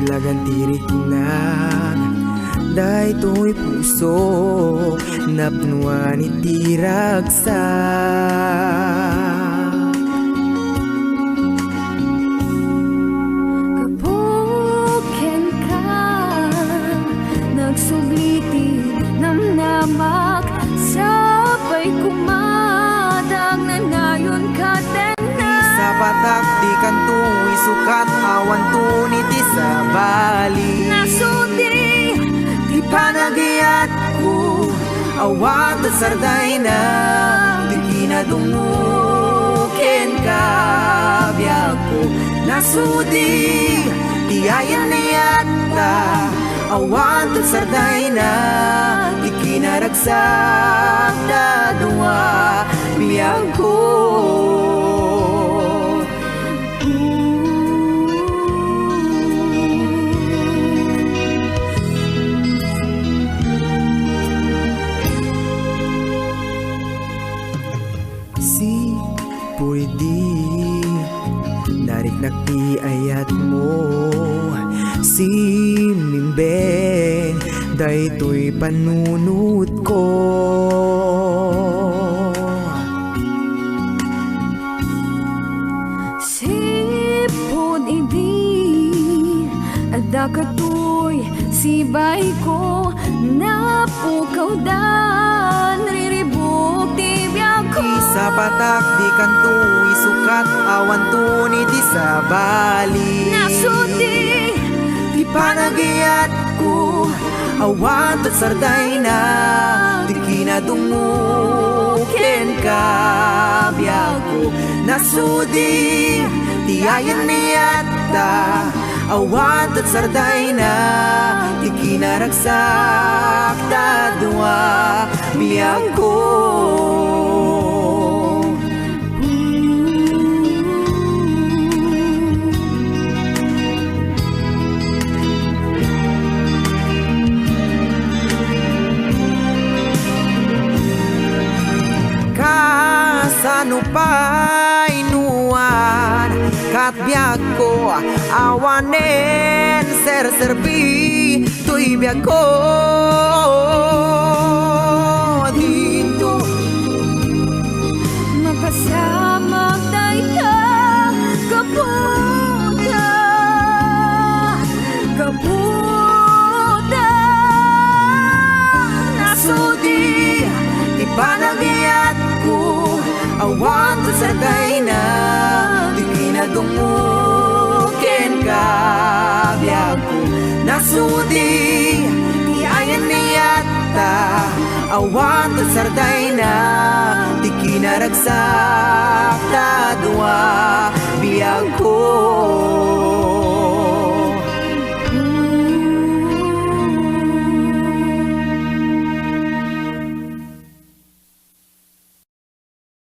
lagantirik na daytoy puso napnuan iti ragsak. Kapuken ka nagsubliti namnamak sabay kumadang nanayon ka tenna. Sa patak di kanto isukat awan tuniti sa bali. Nasudi Di panagiyat ko awat at sarday na di kinadumukin ka biyak ko. Nasudi di ayan na yata awat at sarday na di kinaragsak na dua biyak ko. Si pwede narik nakti ayat mo si mimbeng daytoy panunot ko. sipon idi adda katoy sibay ko napukaw dan riribok ti biyak ko. Sa patak di kanto isukat awan tuniti sa bali. Nasudi Di panagiyat ko awan at sarday na di kinadumukin ka biyak ko. Nasudi di ayan niyata awan at sarday na di kinaragsak ta dua biyak ko. Kasano pa inuan kat biyak ko awanen serserbi tuy biyak ko dito mapasamak tayo kaputa kaputa. Nasudi di panagiyat ko awan to sarday na di kinadumukin ka biyak ko. Nasudi di ayan niyata awan to sarday na di kinaragsak ta dua biyak ko.